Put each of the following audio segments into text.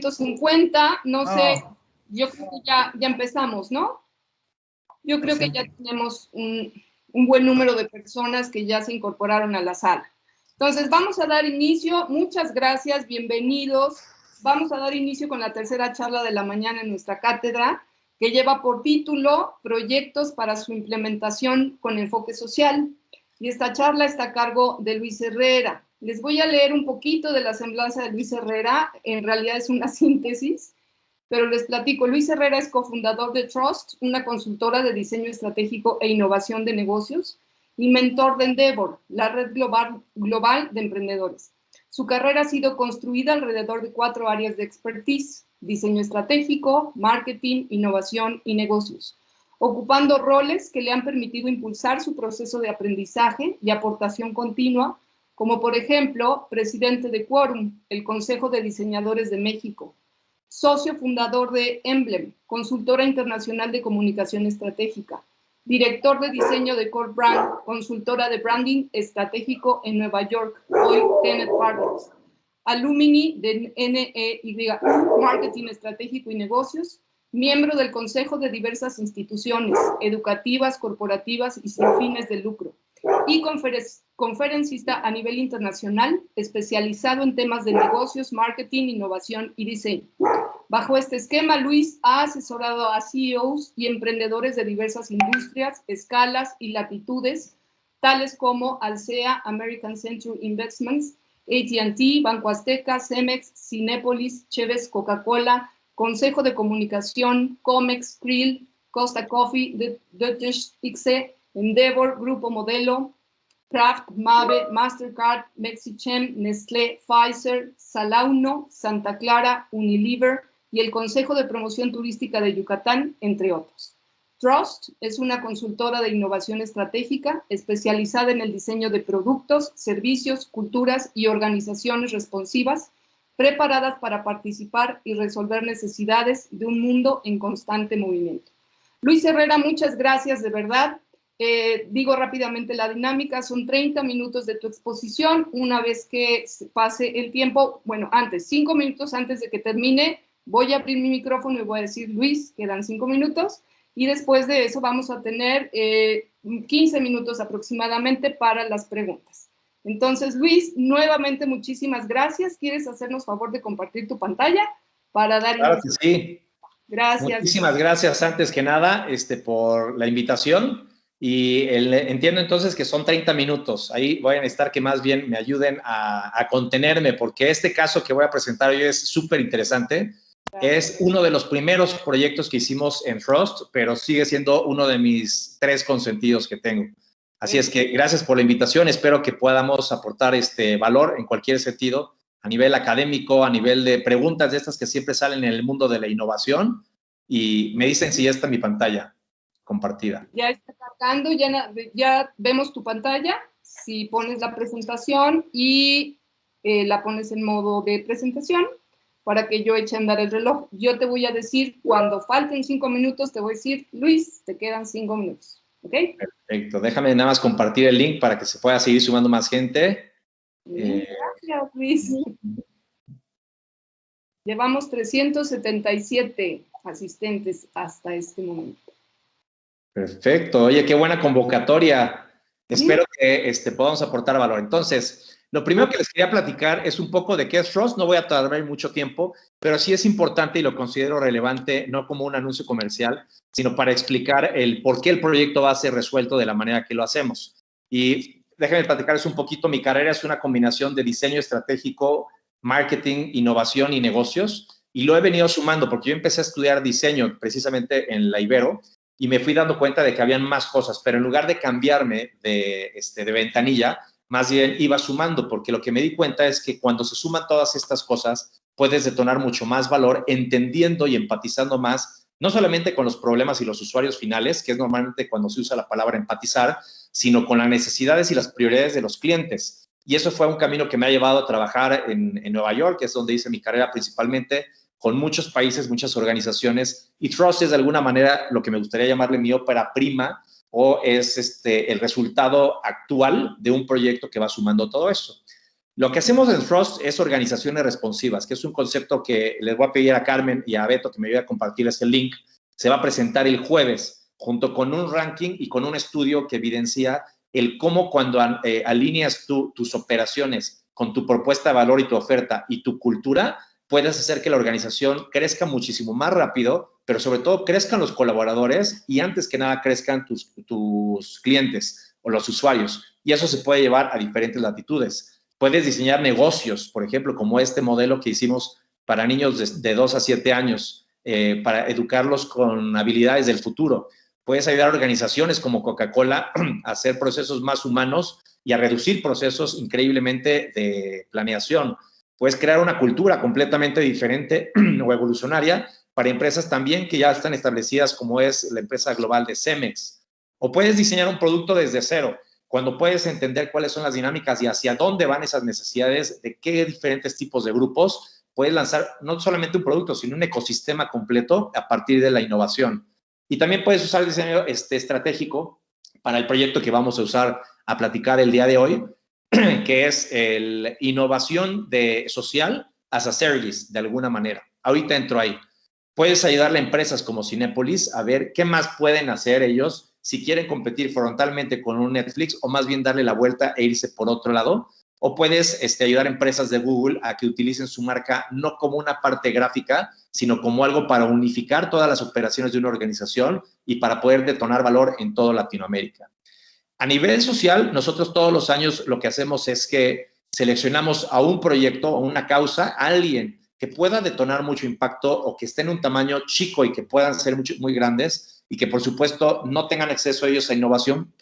150, no sé, yo creo que ya empezamos, ¿no? Yo creo que ya tenemos un buen número de personas que ya se incorporaron a la sala. Entonces, vamos a dar inicio. Muchas gracias, bienvenidos. Vamos a dar inicio con la tercera charla de la mañana en nuestra cátedra, que lleva por título Proyectos para su implementación con enfoque social. Y esta charla está a cargo de Luis Herrera. Les voy a leer un poquito de la semblanza de Luis Herrera. En realidad es una síntesis, pero les platico. Luis Herrera es cofundador de Trust, una consultora de diseño estratégico e innovación de negocios, y mentor de Endeavor, la red global de emprendedores. Su carrera ha sido construida alrededor de 4 áreas de expertise: diseño estratégico, marketing, innovación y negocios, ocupando roles que le han permitido impulsar su proceso de aprendizaje y aportación continua, como por ejemplo, presidente de Quorum, el Consejo de Diseñadores de México, socio fundador de Emblem, consultora internacional de comunicación estratégica, director de diseño de Core Brand, consultora de branding estratégico en Nueva York, hoy Tenet Partners, alumni de NEY, Marketing Estratégico y Negocios, miembro del consejo de diversas instituciones educativas, corporativas y sin fines de lucro, y conferencista a nivel internacional, especializado en temas de negocios, marketing, innovación y diseño. Bajo este esquema, Luis ha asesorado a CEOs y emprendedores de diversas industrias, escalas y latitudes, tales como Alsea, American Century Investments, AT&T, Banco Azteca, Cemex, Cinépolis, Cheves, Coca-Cola, Consejo de Comunicación, Comex, Krill, Costa Coffee, Deutsche Ixe, Endeavor, Grupo Modelo, Kraft, Mave, Mastercard, Mexichem, Nestlé, Pfizer, Salauno, Santa Clara, Unilever y el Consejo de Promoción Turística de Yucatán, entre otros. Trust es una consultora de innovación estratégica especializada en el diseño de productos, servicios, culturas y organizaciones responsivas, preparadas para participar y resolver necesidades de un mundo en constante movimiento. Luis Herrera, muchas gracias, de verdad. Digo rápidamente la dinámica: son 30 minutos de tu exposición. Una vez que pase el tiempo, bueno, 5 minutos antes de que termine, voy a abrir mi micrófono y voy a decir: Luis, quedan 5 minutos, y después de eso vamos a tener 15 minutos aproximadamente para las preguntas. Entonces, Luis, nuevamente muchísimas gracias. ¿Quieres hacernos favor de compartir tu pantalla para dar Claro que sí. Gracias. Muchísimas gracias, antes que nada, por la invitación. Y entiendo entonces que son 30 minutos. Ahí voy a necesitar que más bien me ayuden a contenerme, porque este caso que voy a presentar hoy es súper interesante. Es uno de los primeros proyectos que hicimos en Trust, pero sigue siendo uno de mis 3 consentidos que tengo. Así es que gracias por la invitación. Espero que podamos aportar valor en cualquier sentido, a nivel académico, a nivel de preguntas de estas que siempre salen en el mundo de la innovación. Y me dicen si ya está mi pantalla compartida. Ya está cargando, ya vemos tu pantalla. Si pones la presentación y la pones en modo de presentación para que yo eche a andar el reloj. Yo te voy a decir, cuando falten 5 minutos, te voy a decir: Luis, te quedan 5 minutos. ¿Ok? Perfecto. Déjame nada más compartir el link para que se pueda seguir sumando más gente. Gracias, Luis. Llevamos 377 asistentes hasta este momento. Perfecto. Oye, qué buena convocatoria. Espero que podamos aportar valor. Entonces, lo primero que les quería platicar es un poco de qué es Trust. No voy a tardar mucho tiempo, pero sí es importante y lo considero relevante, no como un anuncio comercial, sino para explicar el por qué el proyecto va a ser resuelto de la manera que lo hacemos. Y déjenme platicarles un poquito. Mi carrera es una combinación de diseño estratégico, marketing, innovación y negocios. Y lo he venido sumando porque yo empecé a estudiar diseño precisamente en la Ibero, y me fui dando cuenta de que habían más cosas, pero en lugar de cambiarme de ventanilla, más bien iba sumando, porque lo que me di cuenta es que cuando se suman todas estas cosas, puedes detonar mucho más valor, entendiendo y empatizando más, no solamente con los problemas y los usuarios finales, que es normalmente cuando se usa la palabra empatizar, sino con las necesidades y las prioridades de los clientes. Y eso fue un camino que me ha llevado a trabajar en Nueva York, que es donde hice mi carrera principalmente, con muchos países, muchas organizaciones, y Trust es de alguna manera lo que me gustaría llamarle mi ópera prima, o es el resultado actual de un proyecto que va sumando todo eso. Lo que hacemos en Frost es organizaciones responsivas, que es un concepto que les voy a pedir a Carmen y a Beto que me ayude a compartir este link. Se va a presentar el jueves, junto con un ranking y con un estudio que evidencia el cómo cuando alineas tus operaciones con tu propuesta de valor y tu oferta y tu cultura, puedes hacer que la organización crezca muchísimo más rápido, pero sobre todo crezcan los colaboradores y antes que nada crezcan tus clientes o los usuarios. Y eso se puede llevar a diferentes latitudes. Puedes diseñar negocios, por ejemplo, como este modelo que hicimos para niños de 2 a 7 años, para educarlos con habilidades del futuro. Puedes ayudar a organizaciones como Coca-Cola a hacer procesos más humanos y a reducir procesos increíblemente de planeación. Puedes crear una cultura completamente diferente o evolucionaria para empresas también que ya están establecidas, como es la empresa global de Cemex. O puedes diseñar un producto desde cero, cuando puedes entender cuáles son las dinámicas y hacia dónde van esas necesidades, de qué diferentes tipos de grupos, puedes lanzar no solamente un producto, sino un ecosistema completo a partir de la innovación. Y también puedes usar el diseño estratégico para el proyecto que vamos a usar a platicar el día de hoy, que es el innovación social as a service, de alguna manera. Ahorita entro ahí. Puedes ayudarle a empresas como Cinépolis a ver qué más pueden hacer ellos si quieren competir frontalmente con un Netflix o más bien darle la vuelta e irse por otro lado. O puedes ayudar a empresas de Google a que utilicen su marca no como una parte gráfica, sino como algo para unificar todas las operaciones de una organización y para poder detonar valor en toda Latinoamérica. A nivel social, nosotros todos los años lo que hacemos es que seleccionamos a un proyecto o una causa, a alguien que pueda detonar mucho impacto o que esté en un tamaño chico y que puedan ser muy grandes y que, por supuesto, no tengan acceso a ellos a innovación,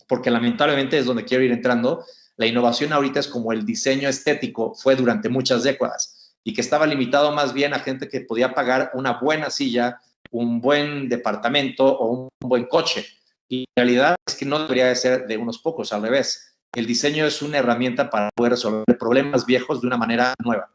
porque lamentablemente es donde quiero ir entrando. La innovación ahorita es como el diseño estético fue durante muchas décadas y que estaba limitado más bien a gente que podía pagar una buena silla, un buen departamento o un buen coche. Y la realidad es que no debería de ser de unos pocos, al revés. El diseño es una herramienta para poder resolver problemas viejos de una manera nueva.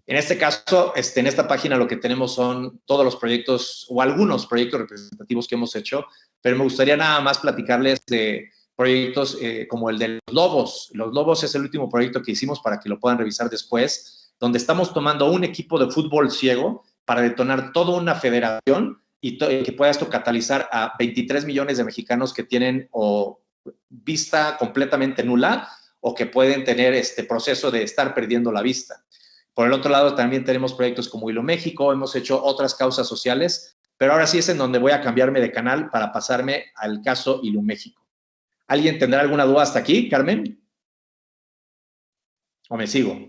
En este caso, en esta página lo que tenemos son todos los proyectos o algunos proyectos representativos que hemos hecho, pero me gustaría nada más platicarles de proyectos como el de los Lobos. Los Lobos es el último proyecto que hicimos para que lo puedan revisar después, donde estamos tomando un equipo de fútbol ciego para detonar toda una federación y que pueda esto catalizar a 23 millones de mexicanos que tienen o vista completamente nula o que pueden tener este proceso de estar perdiendo la vista. Por el otro lado, también tenemos proyectos como Hilo México, hemos hecho otras causas sociales, pero ahora sí es en donde voy a cambiarme de canal para pasarme al caso Hilo México. ¿Alguien tendrá alguna duda hasta aquí, Carmen? ¿O me sigo?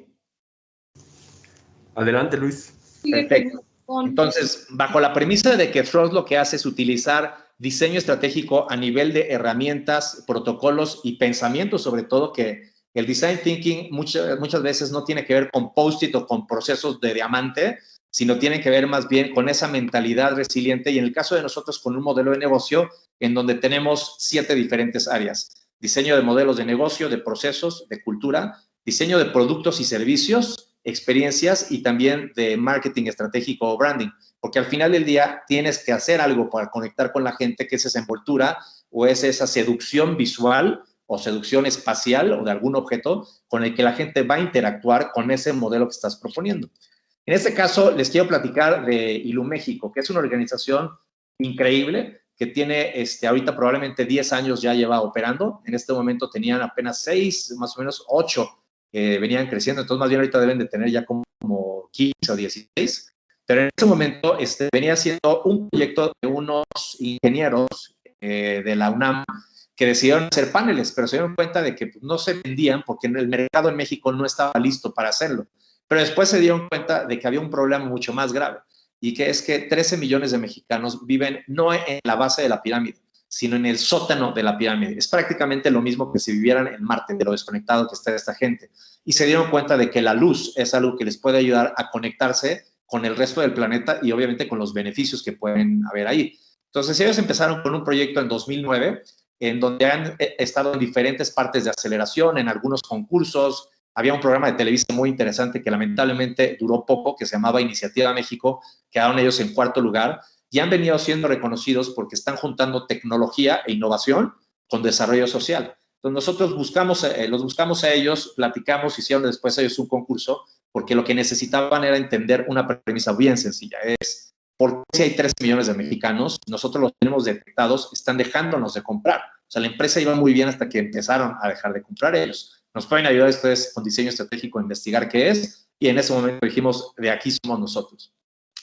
Adelante, Luis. Perfecto. Entonces, bajo la premisa de que Frost lo que hace es utilizar diseño estratégico a nivel de herramientas, protocolos y pensamientos, sobre todo que el design thinking muchas veces no tiene que ver con post-it o con procesos de diamante, sino tiene que ver más bien con esa mentalidad resiliente y en el caso de nosotros con un modelo de negocio en donde tenemos 7 diferentes áreas. Diseño de modelos de negocio, de procesos, de cultura, diseño de productos y servicios, experiencias y también de marketing estratégico o branding, porque al final del día tienes que hacer algo para conectar con la gente, que es esa envoltura o es esa seducción visual o seducción espacial o de algún objeto con el que la gente va a interactuar con ese modelo que estás proponiendo. En este caso, les quiero platicar de Hilo México, que es una organización increíble que tiene ahorita probablemente 10 años ya lleva operando. En este momento tenían apenas 6, más o menos 8 venían creciendo, entonces más bien ahorita deben de tener ya como 15 o 16, pero en ese momento venía siendo un proyecto de unos ingenieros de la UNAM que decidieron hacer paneles, pero se dieron cuenta de que pues, no se vendían porque el mercado en México no estaba listo para hacerlo. Pero después se dieron cuenta de que había un problema mucho más grave y que es que 13 millones de mexicanos viven no en la base de la pirámide, sino en el sótano de la pirámide. Es prácticamente lo mismo que si vivieran en Marte, de lo desconectado que está esta gente. Y se dieron cuenta de que la luz es algo que les puede ayudar a conectarse con el resto del planeta y obviamente con los beneficios que pueden haber ahí. Entonces ellos empezaron con un proyecto en 2009 en donde han estado en diferentes partes de aceleración, en algunos concursos. Había un programa de televisión muy interesante que lamentablemente duró poco, que se llamaba Iniciativa México, quedaron ellos en 4º lugar, y han venido siendo reconocidos porque están juntando tecnología e innovación con desarrollo social. Entonces nosotros los buscamos a ellos, platicamos, hicieron después ellos un concurso, porque lo que necesitaban era entender una premisa bien sencilla, es ¿por qué si hay 13 millones de mexicanos, nosotros los tenemos detectados, están dejándonos de comprar? O sea, la empresa iba muy bien hasta que empezaron a dejar de comprar ellos. Nos pueden ayudar ustedes con diseño estratégico a investigar qué es, y en ese momento dijimos, de aquí somos nosotros.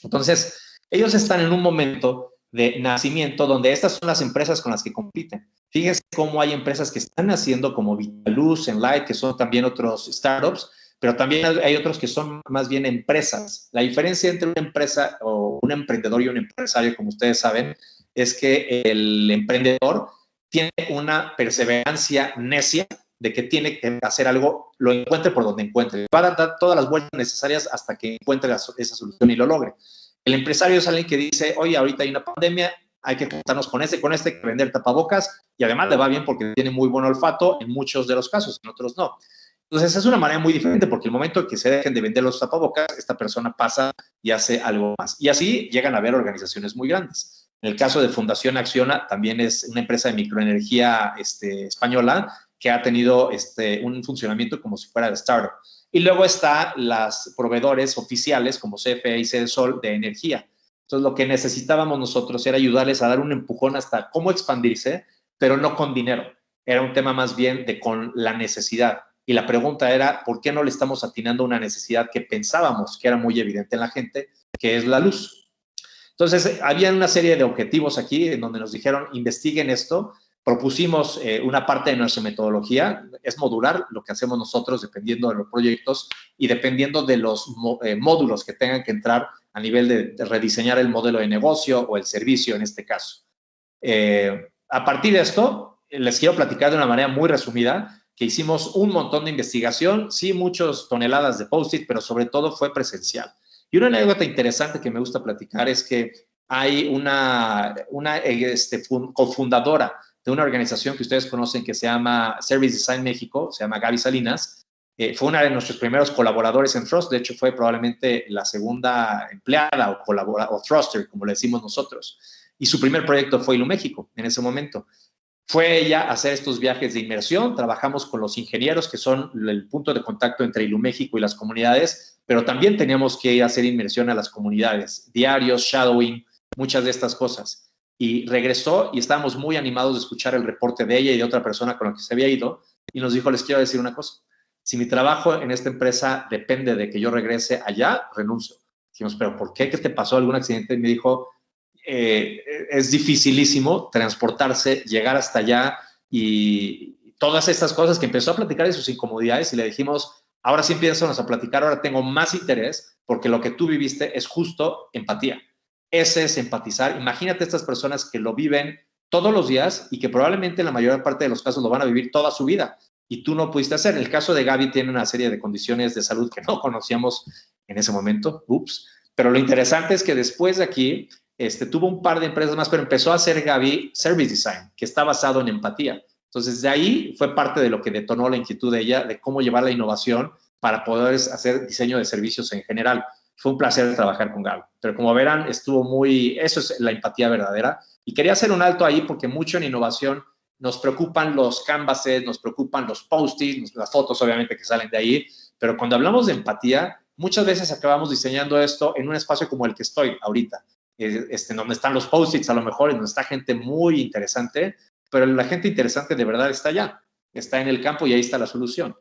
Entonces, ellos están en un momento de nacimiento donde estas son las empresas con las que compiten. Fíjense cómo hay empresas que están naciendo como Vitaluz, Enlight, que son también otros startups, pero también hay otros que son más bien empresas. La diferencia entre una empresa o un emprendedor y un empresario, como ustedes saben, es que el emprendedor tiene una perseverancia necia de que tiene que hacer algo, lo encuentre por donde encuentre. Va a dar todas las vueltas necesarias hasta que encuentre esa solución y lo logre. El empresario es alguien que dice, oye, ahorita hay una pandemia, hay que juntarnos con que vender tapabocas, y además le va bien porque tiene muy buen olfato en muchos de los casos, en otros no. Entonces es una manera muy diferente porque el momento en que se dejen de vender los tapabocas, esta persona pasa y hace algo más. Y así llegan a haber organizaciones muy grandes. En el caso de Fundación Acciona, también es una empresa de microenergía española que ha tenido un funcionamiento como si fuera de startup. Y luego están los proveedores oficiales como CFE y Cedesol de energía. Entonces, lo que necesitábamos nosotros era ayudarles a dar un empujón hasta cómo expandirse, pero no con dinero. Era un tema más bien de con la necesidad. Y la pregunta era, ¿por qué no le estamos atinando a una necesidad que pensábamos que era muy evidente en la gente, que es la luz? Entonces, había una serie de objetivos aquí en donde nos dijeron, investiguen esto. Propusimos una parte de nuestra metodología, es modular lo que hacemos nosotros dependiendo de los proyectos y dependiendo de los módulos que tengan que entrar a nivel de rediseñar el modelo de negocio o el servicio en este caso. A partir de esto, les quiero platicar de una manera muy resumida que hicimos un montón de investigación, sí, muchas toneladas de post-it, pero sobre todo fue presencial. Y una anécdota interesante que me gusta platicar es que hay una cofundadora de una organización que ustedes conocen que se llama Service Design México, se llama Gaby Salinas. Fue una de nuestros primeros colaboradores en Thrust, de hecho fue probablemente la segunda empleada o thruster, como le decimos nosotros. Y su primer proyecto fue Iluméxico en ese momento. Fue ella a hacer estos viajes de inmersión, trabajamos con los ingenieros que son el punto de contacto entre Iluméxico y las comunidades, pero también teníamos que ir a hacer inmersión a las comunidades, diarios, shadowing, muchas de estas cosas. Y regresó y estábamos muy animados de escuchar el reporte de ella y de otra persona con la que se había ido y nos dijo, les quiero decir una cosa, si mi trabajo en esta empresa depende de que yo regrese allá, renuncio. Dijimos, ¿pero por qué? ¿Qué te pasó? ¿Algún accidente? Y me dijo, es dificilísimo transportarse, llegar hasta allá y todas estas cosas que empezó a platicar de sus incomodidades y le dijimos, ahora sí empiezas a platicar, ahora tengo más interés porque lo que tú viviste es justo empatía. Ese es empatizar. Imagínate estas personas que lo viven todos los días y que probablemente en la mayor parte de los casos lo van a vivir toda su vida y tú no pudiste hacer. El caso de Gaby tiene una serie de condiciones de salud que no conocíamos en ese momento, pero lo interesante es que después de aquí tuvo un par de empresas más, pero empezó a hacer Gaby Service Design, que está basado en empatía. Entonces, de ahí fue parte de lo que detonó la inquietud de ella de cómo llevar la innovación para poder hacer diseño de servicios en general. Fue un placer trabajar con Gaby. Pero como verán, eso es la empatía verdadera. Y quería hacer un alto ahí porque mucho en innovación nos preocupan los canvases, nos preocupan los post-its, las fotos obviamente que salen de ahí, pero cuando hablamos de empatía, muchas veces acabamos diseñando esto en un espacio como el que estoy ahorita, donde están los post-its a lo mejor, donde está gente muy interesante, pero la gente interesante de verdad está allá, está en el campo y ahí está la solución.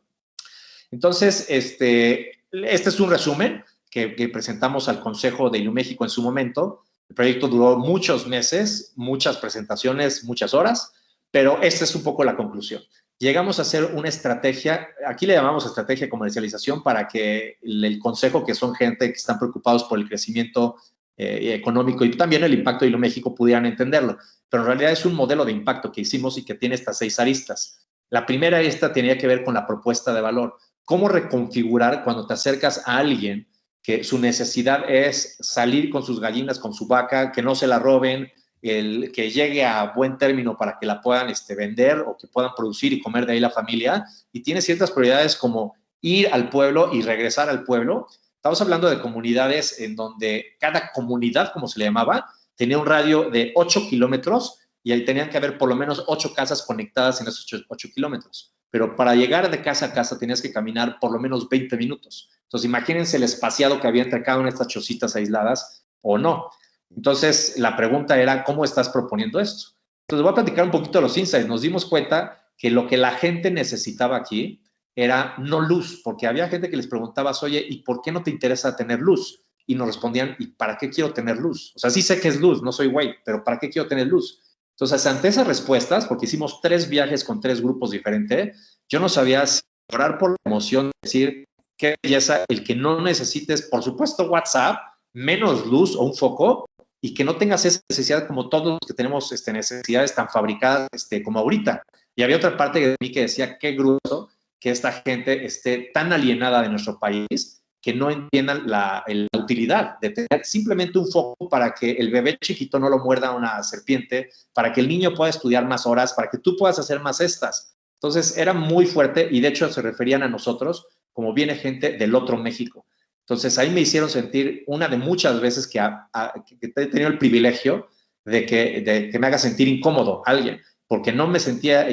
Entonces, este es un resumen que presentamos al Consejo de Iluméxico en su momento. El proyecto duró muchos meses, muchas presentaciones, muchas horas, pero esta es un poco la conclusión. Llegamos a hacer una estrategia, aquí le llamamos estrategia de comercialización para que el consejo, que son gente que están preocupados por el crecimiento económico y también el impacto de Iluméxico, pudieran entenderlo. Pero en realidad es un modelo de impacto que hicimos y que tiene estas 6 aristas. La primera arista tenía que ver con la propuesta de valor. ¿Cómo reconfigurar cuando te acercas a alguien que su necesidad es salir con sus gallinas, con su vaca, que no se la roben, que llegue a buen término para que la puedan vender o que puedan producir y comer de ahí la familia, y tiene ciertas prioridades como ir al pueblo y regresar al pueblo? Estamos hablando de comunidades en donde cada comunidad, como se le llamaba, tenía un radio de 8 kilómetros y ahí tenían que haber por lo menos 8 casas conectadas en esos 8 kilómetros. Pero para llegar de casa a casa tenías que caminar por lo menos 20 minutos. Entonces, imagínense el espaciado que había entre cada una de estas chocitas aisladas o no. Entonces, la pregunta era, ¿cómo estás proponiendo esto? Entonces, voy a platicar un poquito de los insights. Nos dimos cuenta que lo que la gente necesitaba aquí era no luz, porque había gente que les preguntabas, oye, ¿y por qué no te interesa tener luz? Y nos respondían, ¿y para qué quiero tener luz? O sea, sí sé que es luz, no soy güey, pero ¿para qué quiero tener luz? Entonces, ante esas respuestas, porque hicimos 3 viajes con 3 grupos diferentes, yo no sabía si orar por la emoción, decir, qué belleza, el que no necesites, por supuesto, WhatsApp, menos luz o un foco, y que no tengas esa necesidad como todos los que tenemos necesidades tan fabricadas como ahorita. Y había otra parte de mí que decía, qué grueso que esta gente esté tan alienada de nuestro país que no entiendan la utilidad de tener simplemente un foco para que el bebé chiquito no lo muerda una serpiente, para que el niño pueda estudiar más horas, para que tú puedas hacer más estas. Entonces, era muy fuerte y de hecho se referían a nosotros como viene gente del otro México. Entonces, ahí me hicieron sentir una de muchas veces que he tenido el privilegio de que me haga sentir incómodo alguien, porque yo me sentía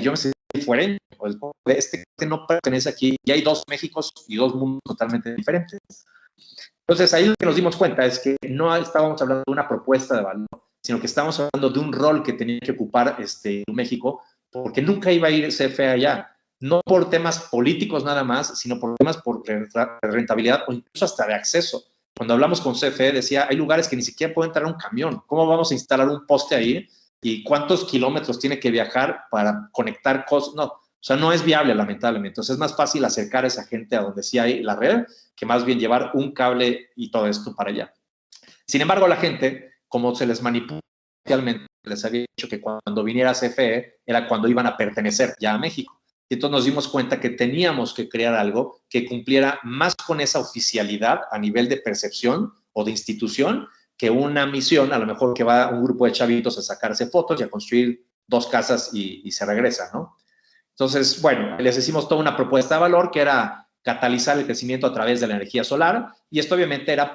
diferente, que no pertenece aquí, y hay 2 Méxicos y 2 mundos totalmente diferentes. Entonces, ahí lo que nos dimos cuenta es que no estábamos hablando de una propuesta de valor, sino que estábamos hablando de un rol que tenía que ocupar México, porque nunca iba a ir CFE allá, no por temas políticos nada más, sino por temas por rentabilidad o incluso hasta de acceso. Cuando hablamos con CFE decía, hay lugares que ni siquiera puede entrar un camión, ¿cómo vamos a instalar un poste ahí? ¿Y cuántos kilómetros tiene que viajar para conectar cosas? No, o sea, no es viable, lamentablemente. Entonces, es más fácil acercar a esa gente a donde sí hay la red que más bien llevar un cable y todo esto para allá. Sin embargo, la gente, como se les manipula, les había dicho que cuando viniera CFE era cuando iban a pertenecer ya a México. Y entonces nos dimos cuenta que teníamos que crear algo que cumpliera más con esa oficialidad a nivel de percepción o de institución que una misión, a lo mejor que va un grupo de chavitos a sacarse fotos y a construir 2 casas y se regresa, ¿no? Entonces, bueno, les hicimos toda una propuesta de valor que era catalizar el crecimiento a través de la energía solar, y esto obviamente era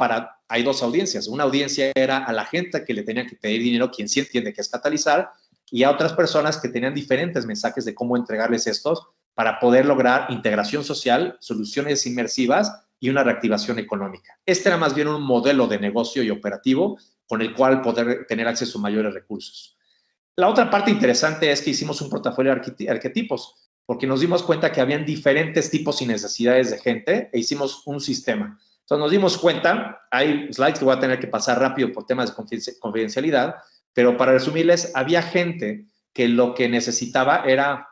hay 2 audiencias. Una audiencia era a la gente que le tenía que pedir dinero, quien sí entiende que es catalizar, y a otras personas que tenían diferentes mensajes de cómo entregarles estos para poder lograr integración social, soluciones inmersivas y una reactivación económica. Este era más bien un modelo de negocio y operativo con el cual poder tener acceso a mayores recursos. La otra parte interesante es que hicimos un portafolio de arquetipos, porque nos dimos cuenta que habían diferentes tipos y necesidades de gente e hicimos un sistema. Entonces nos dimos cuenta, hay slides que voy a tener que pasar rápido por temas de confidencialidad, pero para resumirles, había gente que lo que necesitaba era,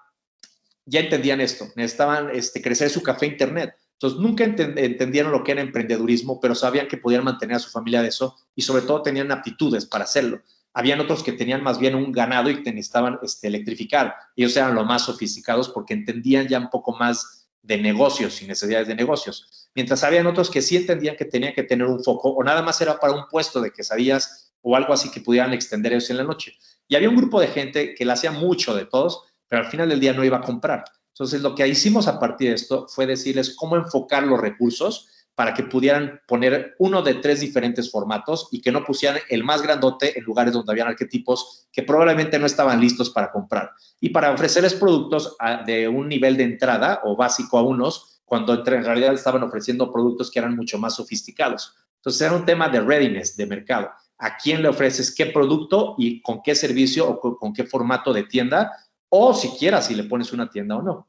ya entendían esto, necesitaban crecer su café internet. Entonces nunca entendieron lo que era emprendedurismo, pero sabían que podían mantener a su familia de eso y sobre todo tenían aptitudes para hacerlo. Habían otros que tenían más bien un ganado y necesitaban electrificar. Ellos eran los más sofisticados porque entendían ya un poco más de negocios y necesidades de negocios. Mientras habían otros que sí entendían que tenían que tener un foco o nada más era para un puesto de quesadillas o algo así que pudieran extender ellos en la noche. Y había un grupo de gente que le hacía mucho de todos, pero al final del día no iba a comprar. Entonces, lo que hicimos a partir de esto fue decirles cómo enfocar los recursos para que pudieran poner uno de 3 diferentes formatos y que no pusieran el más grandote en lugares donde habían arquetipos que probablemente no estaban listos para comprar. Y para ofrecerles productos de un nivel de entrada o básico a unos, cuando en realidad estaban ofreciendo productos que eran mucho más sofisticados. Entonces, era un tema de readiness, de mercado. ¿A quién le ofreces qué producto y con qué servicio o con qué formato de tienda? O siquiera si le pones una tienda o no.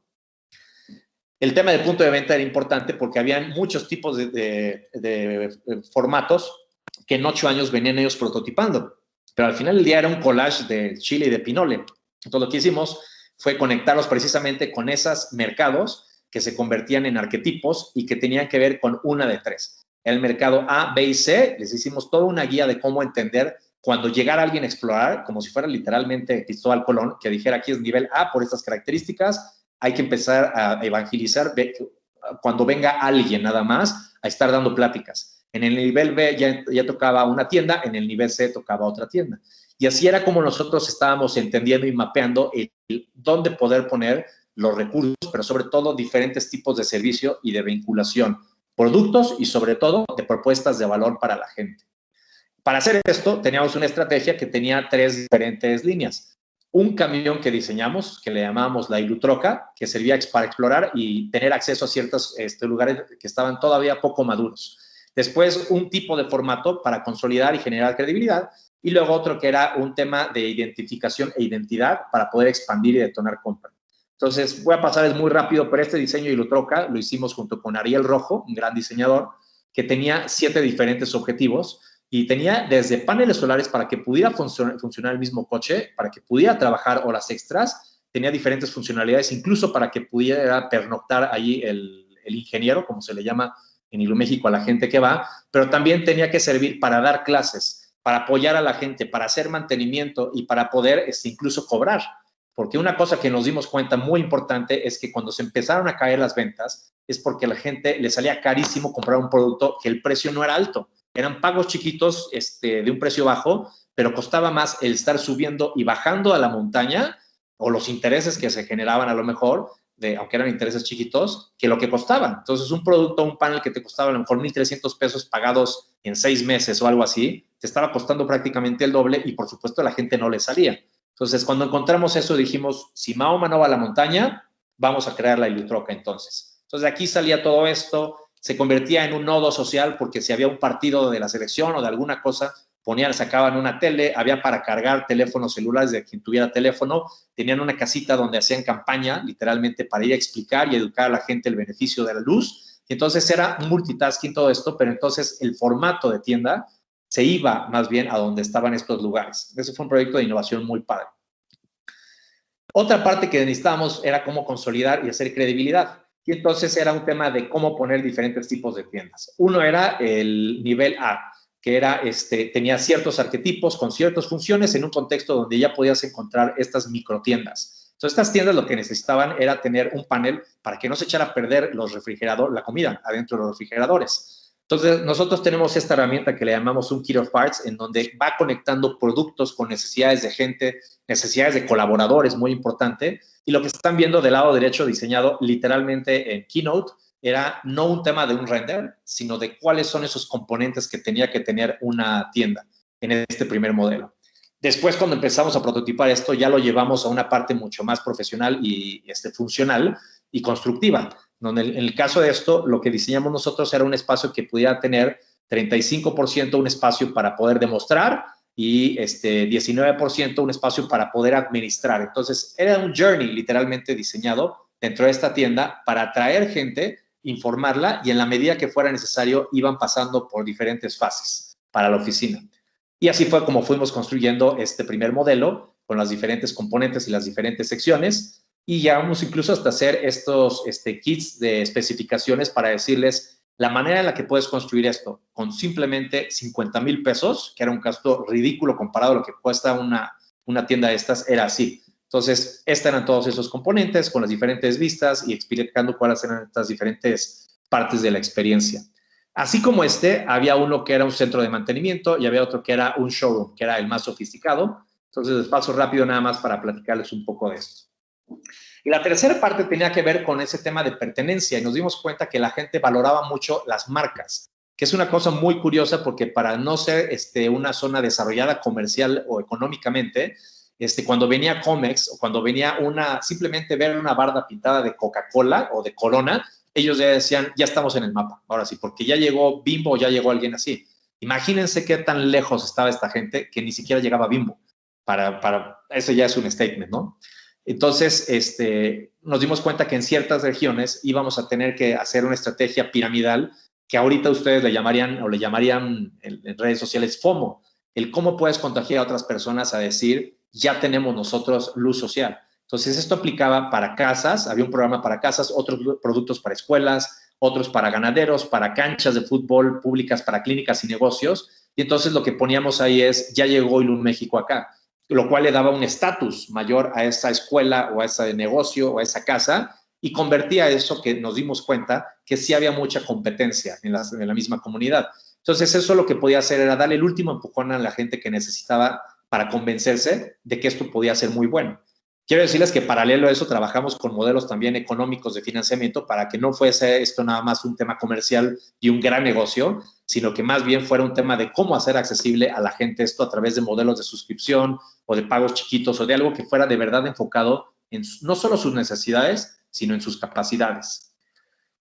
El tema del punto de venta era importante porque había muchos tipos de formatos que en 8 años venían ellos prototipando. Pero al final del día era un collage de chile y de pinole. Entonces, lo que hicimos fue conectarlos precisamente con esos mercados que se convertían en arquetipos y que tenían que ver con una de 3. El mercado A, B y C, les hicimos toda una guía de cómo entender cuando llegara alguien a explorar, como si fuera literalmente Cristóbal Colón, que dijera aquí es nivel A por estas características, hay que empezar a evangelizar cuando venga alguien nada más a estar dando pláticas. En el nivel B ya tocaba una tienda, en el nivel C tocaba otra tienda. Y así era como nosotros estábamos entendiendo y mapeando dónde poder poner los recursos, pero sobre todo diferentes tipos de servicio y de vinculación, productos y sobre todo de propuestas de valor para la gente. Para hacer esto, teníamos una estrategia que tenía 3 diferentes líneas. un camión que diseñamos, que le llamábamos la Ilutroca, que servía para explorar y tener acceso a ciertos lugares que estaban todavía poco maduros. Después, un tipo de formato para consolidar y generar credibilidad. Y luego otro que era un tema de identificación e identidad para poder expandir y detonar compra. Entonces, voy a pasarles muy rápido, pero este diseño de Ilutroca lo hicimos junto con Ariel Rojo, un gran diseñador, que tenía 7 diferentes objetivos y tenía desde paneles solares para que pudiera funcionar el mismo coche, para que pudiera trabajar horas extras, tenía diferentes funcionalidades, incluso para que pudiera pernoctar allí el ingeniero, como se le llama en Iluméxico a la gente que va, pero también tenía que servir para dar clases, para apoyar a la gente, para hacer mantenimiento y para poder incluso cobrar. Porque una cosa que nos dimos cuenta muy importante es que cuando se empezaron a caer las ventas es porque a la gente le salía carísimo comprar un producto que el precio no era alto. Eran pagos chiquitos de un precio bajo, pero costaba más el estar subiendo y bajando a la montaña o los intereses que se generaban a lo mejor, aunque eran intereses chiquitos, que lo que costaban. Entonces, un producto, un panel que te costaba a lo mejor 1,300 pesos pagados en 6 meses o algo así, te estaba costando prácticamente el doble y, por supuesto, a la gente no le salía. Entonces, cuando encontramos eso, dijimos, si Mahoma no va a la montaña, vamos a crear la Ilutroca entonces. Entonces, de aquí salía todo esto, se convertía en un nodo social porque si había un partido de la selección o de alguna cosa, sacaban una tele, había para cargar teléfonos celulares de quien tuviera teléfono, tenían una casita donde hacían campaña, literalmente, para ir a explicar y educar a la gente el beneficio de la luz. Y entonces era multitasking todo esto, pero entonces el formato de tienda se iba más bien a donde estaban estos lugares. Ese fue un proyecto de innovación muy padre. Otra parte que necesitábamos era cómo consolidar y hacer credibilidad. Y entonces era un tema de cómo poner diferentes tipos de tiendas. Uno era el nivel A, que era, tenía ciertos arquetipos con ciertas funciones en un contexto donde ya podías encontrar estas microtiendas. Entonces, estas tiendas lo que necesitaban era tener un panel para que no se echara a perder la comida adentro de los refrigeradores. Entonces, nosotros tenemos esta herramienta que le llamamos un Kit of Parts, en donde va conectando productos con necesidades de gente, necesidades de colaboradores, muy importante. Y lo que están viendo del lado derecho, diseñado literalmente en Keynote, era no un tema de un render, sino de cuáles son esos componentes que tenía que tener una tienda en este primer modelo. Después, cuando empezamos a prototipar esto, ya lo llevamos a una parte mucho más profesional y funcional y constructiva, donde en el caso de esto, lo que diseñamos nosotros era un espacio que pudiera tener 35% un espacio para poder demostrar y 19% un espacio para poder administrar. Entonces, era un journey literalmente diseñado dentro de esta tienda para atraer gente, informarla y en la medida que fuera necesario iban pasando por diferentes fases para la oficina. Y así fue como fuimos construyendo este primer modelo con las diferentes componentes y las diferentes secciones y llegamos incluso hasta hacer estos kits de especificaciones para decirles la manera en la que puedes construir esto con simplemente 50,000 pesos, que era un gasto ridículo comparado a lo que cuesta una tienda de estas, era así. Entonces, estos eran todos esos componentes con las diferentes vistas y explicando cuáles eran estas diferentes partes de la experiencia. Así como había uno que era un centro de mantenimiento y había otro que era un showroom, que era el más sofisticado. Entonces, les paso rápido nada más para platicarles un poco de esto. Y la tercera parte tenía que ver con ese tema de pertenencia y nos dimos cuenta que la gente valoraba mucho las marcas, que es una cosa muy curiosa porque para no ser una zona desarrollada comercial o económicamente, cuando venía Comex o cuando venía simplemente ver una barda pintada de Coca-Cola o de Corona, ellos ya decían, ya estamos en el mapa, ahora sí, porque ya llegó Bimbo o ya llegó alguien así. Imagínense qué tan lejos estaba esta gente que ni siquiera llegaba Bimbo. Eso ya es un statement, ¿no? Entonces, nos dimos cuenta que en ciertas regiones íbamos a tener que hacer una estrategia piramidal que ahorita ustedes le llamarían en redes sociales FOMO, el cómo puedes contagiar a otras personas a decir, ya tenemos nosotros luz social. Entonces, esto aplicaba para casas, había un programa para casas, otros productos para escuelas, otros para ganaderos, para canchas de fútbol públicas, para clínicas y negocios. Y entonces lo que poníamos ahí es, ya llegó Iluméxico acá, lo cual le daba un estatus mayor a esa escuela o a ese negocio o a esa casa y convertía eso que nos dimos cuenta que sí había mucha competencia en la misma comunidad. Entonces, eso lo que podía hacer era darle el último empujón a la gente que necesitaba para convencerse de que esto podía ser muy bueno. Quiero decirles que paralelo a eso trabajamos con modelos también económicos de financiamiento para que no fuese esto nada más un tema comercial y un gran negocio, sino que más bien fuera un tema de cómo hacer accesible a la gente esto a través de modelos de suscripción o de pagos chiquitos o de algo que fuera de verdad enfocado en no solo sus necesidades, sino en sus capacidades.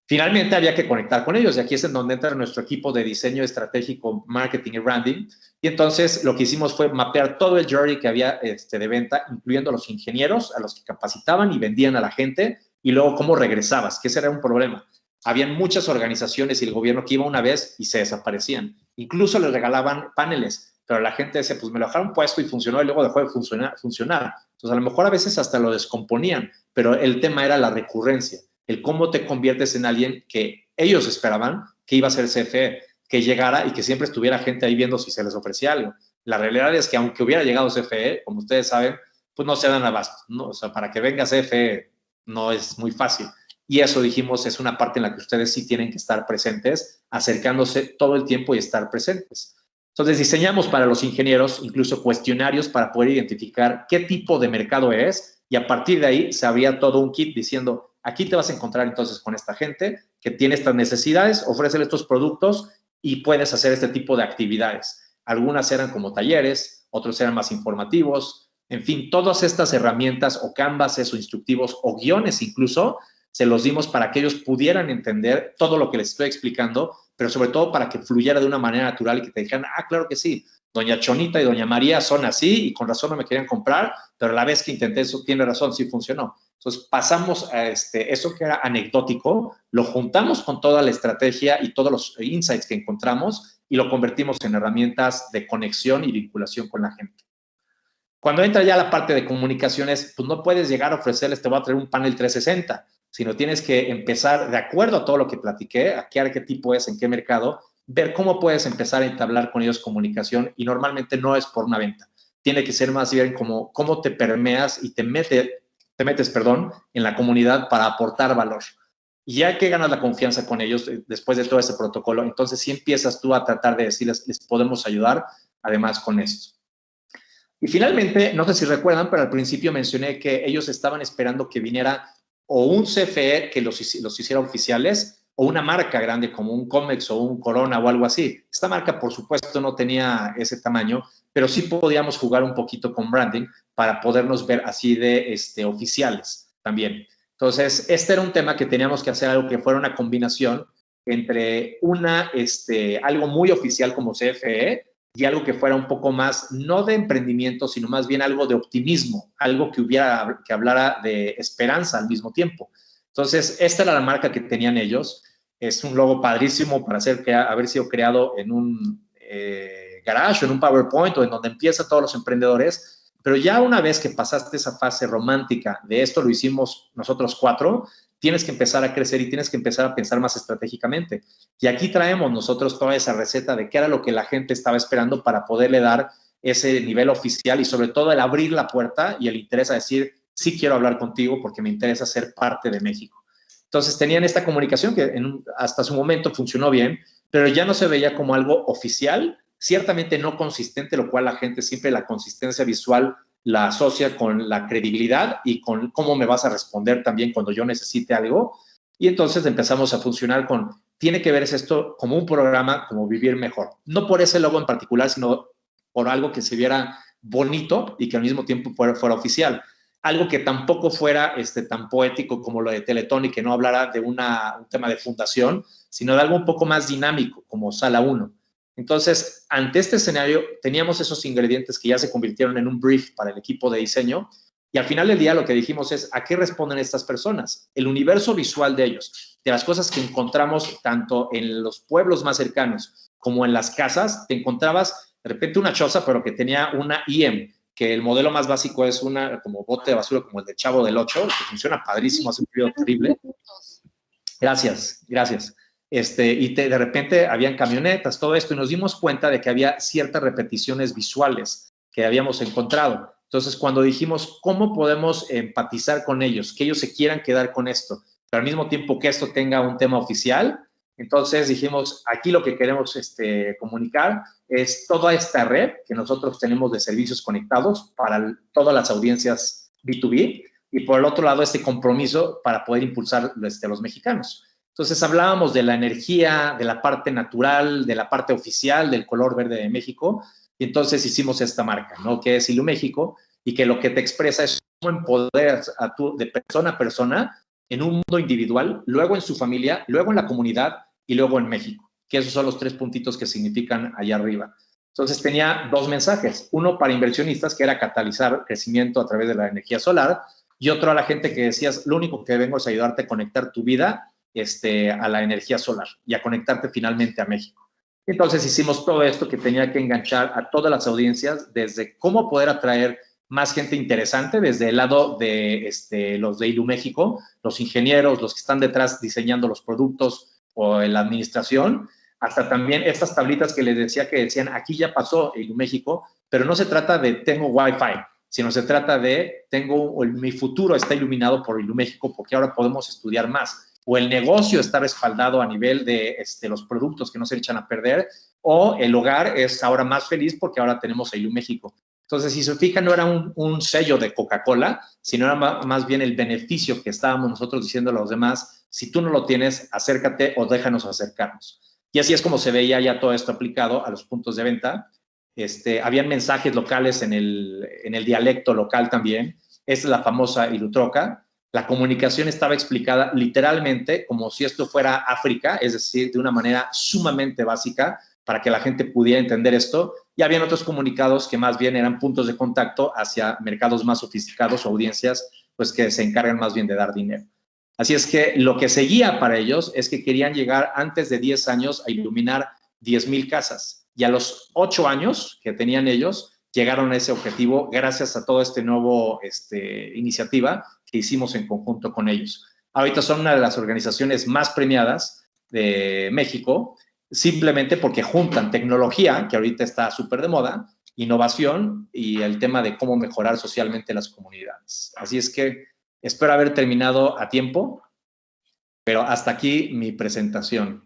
Finalmente, había que conectar con ellos y aquí es en donde entra nuestro equipo de diseño estratégico, marketing y branding. Y entonces lo que hicimos fue mapear todo el journey que había de venta, incluyendo a los ingenieros, a los que capacitaban y vendían a la gente, y luego cómo regresabas, que ese era un problema. Habían muchas organizaciones y el gobierno que iba una vez y se desaparecían. Incluso les regalaban paneles, pero la gente decía, pues me lo dejaron puesto y funcionó y luego dejó de funcionar. Entonces, a lo mejor a veces hasta lo descomponían, pero el tema era la recurrencia, el cómo te conviertes en alguien que ellos esperaban que iba a ser CFE, que llegara y que siempre estuviera gente ahí viendo si se les ofrecía algo. La realidad es que aunque hubiera llegado CFE, como ustedes saben, pues no se dan abasto, ¿no? O sea, para que venga CFE no es muy fácil. Y eso, dijimos, es una parte en la que ustedes sí tienen que estar presentes, acercándose todo el tiempo y estar presentes. Entonces, diseñamos para los ingenieros incluso cuestionarios para poder identificar qué tipo de mercado es y a partir de ahí se abría todo un kit diciendo, aquí te vas a encontrar entonces con esta gente que tiene estas necesidades, ofrecer estos productos y puedes hacer este tipo de actividades. Algunas eran como talleres, otros eran más informativos, en fin, todas estas herramientas o canvases o instructivos o guiones incluso, se los dimos para que ellos pudieran entender todo lo que les estoy explicando, pero sobre todo para que fluyera de una manera natural y que te dijeran, ah, claro que sí, doña Chonita y doña María son así y con razón no me querían comprar, pero a la vez que intenté eso, tiene razón, sí funcionó. Entonces pasamos a eso que era anecdótico, lo juntamos con toda la estrategia y todos los insights que encontramos y lo convertimos en herramientas de conexión y vinculación con la gente. Cuando entra ya la parte de comunicaciones, pues no puedes llegar a ofrecerles, te voy a traer un panel 360, sino tienes que empezar, de acuerdo a todo lo que platiqué, a qué arquetipo es, en qué mercado, ver cómo puedes empezar a entablar con ellos comunicación y normalmente no es por una venta. Tiene que ser más bien como cómo te permeas y te metes, en la comunidad para aportar valor. Y ya que ganas la confianza con ellos después de todo ese protocolo, entonces sí empiezas tú a tratar de decirles, les podemos ayudar además con esto. Y finalmente, no sé si recuerdan, pero al principio mencioné que ellos estaban esperando que viniera o un CFE que los hiciera oficiales o una marca grande como un Comex o un Corona o algo así. Esta marca, por supuesto, no tenía ese tamaño, pero sí podíamos jugar un poquito con branding para podernos ver así de oficiales también. Entonces, este era un tema que teníamos que hacer algo que fuera una combinación entre algo muy oficial como CFE y algo que fuera un poco más, no de emprendimiento, sino más bien algo de optimismo, algo que hablara de esperanza al mismo tiempo. Entonces, esta era la marca que tenían ellos. Es un logo padrísimo para haber sido creado en un garage, en un PowerPoint o en donde empiezan todos los emprendedores. Pero ya una vez que pasaste esa fase romántica de esto lo hicimos nosotros 4, tienes que empezar a crecer y tienes que empezar a pensar más estratégicamente. Y aquí traemos nosotros toda esa receta de qué era lo que la gente estaba esperando para poderle dar ese nivel oficial y sobre todo el abrir la puerta y el interés a decir, sí quiero hablar contigo porque me interesa ser parte de México. Entonces tenían esta comunicación que hasta su momento funcionó bien, pero ya no se veía como algo oficial, ciertamente no consistente, lo cual la gente siempre la consistencia visual la asocia con la credibilidad y con cómo me vas a responder también cuando yo necesite algo. Y entonces empezamos a funcionar con, tiene que verse esto como un programa, como vivir mejor. No por ese logo en particular, sino por algo que se viera bonito y que al mismo tiempo fuera oficial. Algo que tampoco fuera tan poético como lo de Teletón y que no hablara de un tema de fundación, sino de algo un poco más dinámico, como Sala 1. Entonces, ante este escenario, teníamos esos ingredientes que ya se convirtieron en un brief para el equipo de diseño y al final del día lo que dijimos es, ¿a qué responden estas personas? El universo visual de ellos, de las cosas que encontramos tanto en los pueblos más cercanos como en las casas, te encontrabas de repente una choza, pero que tenía una IEM, que el modelo más básico es una como bote de basura como el de Chavo del 8, que funciona padrísimo, hace un ruido terrible. Gracias, gracias. De repente habían camionetas, todo esto, y nos dimos cuenta de que había ciertas repeticiones visuales que habíamos encontrado. Entonces, cuando dijimos, ¿cómo podemos empatizar con ellos? Que ellos se quieran quedar con esto, pero al mismo tiempo que esto tenga un tema oficial. Entonces dijimos, aquí lo que queremos comunicar es toda esta red que nosotros tenemos de servicios conectados para todas las audiencias B2B, y por el otro lado este compromiso para poder impulsar los mexicanos. Entonces hablábamos de la energía, de la parte natural, de la parte oficial, del color verde de México, y entonces hicimos esta marca, ¿no? Que es Iluméxico, y que lo que te expresa es cómo empoderar a tú de persona a persona en un mundo individual, luego en su familia, luego en la comunidad y luego en México, que esos son los 3 puntitos que significan allá arriba. Entonces tenía 2 mensajes, uno para inversionistas, que era catalizar crecimiento a través de la energía solar, y otro a la gente que decías, lo único que vengo es ayudarte a conectar tu vida a la energía solar y a conectarte finalmente a México. Entonces hicimos todo esto que tenía que enganchar a todas las audiencias, desde cómo poder atraer más gente interesante, desde el lado de los de Iluméxico, los ingenieros, los que están detrás diseñando los productos o en la administración, hasta también estas tablitas que les decía que decían, aquí ya pasó Iluméxico, pero no se trata de tengo Wi-Fi, sino se trata de mi futuro está iluminado por Iluméxico porque ahora podemos estudiar más. O el negocio está respaldado a nivel de los productos que no se echan a perder, o el hogar es ahora más feliz porque ahora tenemos a Iluméxico. Entonces, si se fijan, no era un sello de Coca-Cola, sino era más bien el beneficio que estábamos nosotros diciendo a los demás, si tú no lo tienes, acércate o déjanos acercarnos. Y así es como se veía ya todo esto aplicado a los puntos de venta. Habían mensajes locales en el dialecto local también. Esta es la famosa Ilutroca. La comunicación estaba explicada literalmente como si esto fuera África, es decir, de una manera sumamente básica para que la gente pudiera entender esto. Y habían otros comunicados que más bien eran puntos de contacto hacia mercados más sofisticados o audiencias pues, que se encargan más bien de dar dinero. Así es que lo que seguía para ellos es que querían llegar antes de 10 años a iluminar 10,000 casas. Y a los 8 años que tenían ellos, llegaron a ese objetivo gracias a toda esta nueva iniciativa que hicimos en conjunto con ellos. Ahorita son una de las organizaciones más premiadas de México, simplemente porque juntan tecnología, que ahorita está súper de moda, innovación y el tema de cómo mejorar socialmente las comunidades. Así es que espero haber terminado a tiempo, pero hasta aquí mi presentación.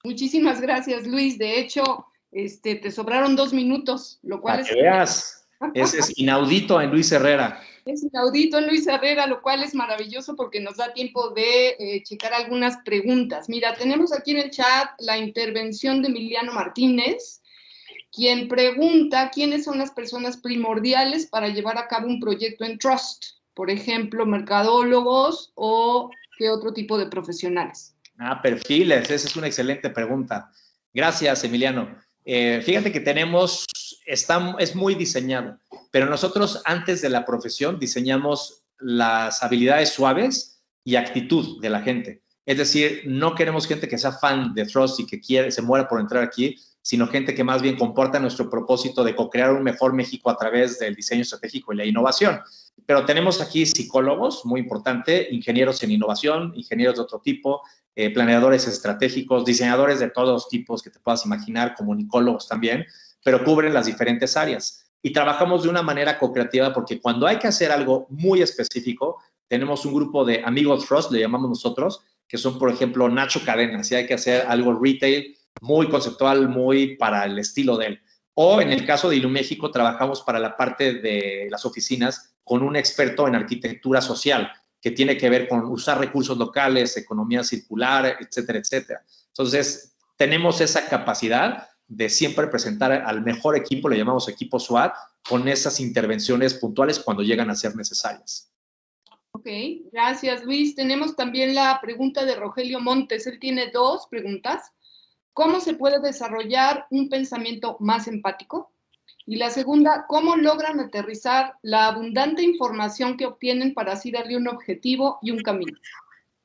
Muchísimas gracias, Luis. De hecho, te sobraron 2 minutos, lo cual Para que veas, ese es inaudito en Luis Herrera. Es inaudito en Luis Herrera, lo cual es maravilloso porque nos da tiempo de checar algunas preguntas. Mira, tenemos aquí en el chat la intervención de Emiliano Martínez, quien pregunta quiénes son las personas primordiales para llevar a cabo un proyecto en Trust. Por ejemplo, mercadólogos o qué otro tipo de profesionales. Perfiles, esa es una excelente pregunta. Gracias, Emiliano. Fíjate que es muy diseñado, pero nosotros antes de la profesión diseñamos las habilidades suaves y actitud de la gente. Es decir, no queremos gente que sea fan de Trust y que se muera por entrar aquí, sino gente que más bien comporta nuestro propósito de co-crear un mejor México a través del diseño estratégico y la innovación. Pero tenemos aquí psicólogos, muy importante, ingenieros en innovación, ingenieros de otro tipo, planeadores estratégicos, diseñadores de todos tipos que te puedas imaginar, comunicólogos también, pero cubren las diferentes áreas. Y trabajamos de una manera co-creativa porque cuando hay que hacer algo muy específico, tenemos un grupo de amigos Trust, le llamamos nosotros, que son, por ejemplo, Nacho Cadena, si hay que hacer algo retail, muy conceptual, muy para el estilo de él. O en el caso de Iluméxico, trabajamos para la parte de las oficinas con un experto en arquitectura social, que tiene que ver con usar recursos locales, economía circular, etcétera, etcétera. Entonces, tenemos esa capacidad de siempre presentar al mejor equipo, le llamamos equipo SWAT, con esas intervenciones puntuales cuando llegan a ser necesarias. Ok, gracias, Luis. Tenemos también la pregunta de Rogelio Montes. Él tiene 2 preguntas. ¿Cómo se puede desarrollar un pensamiento más empático? Y la segunda, ¿cómo logran aterrizar la abundante información que obtienen para así darle un objetivo y un camino?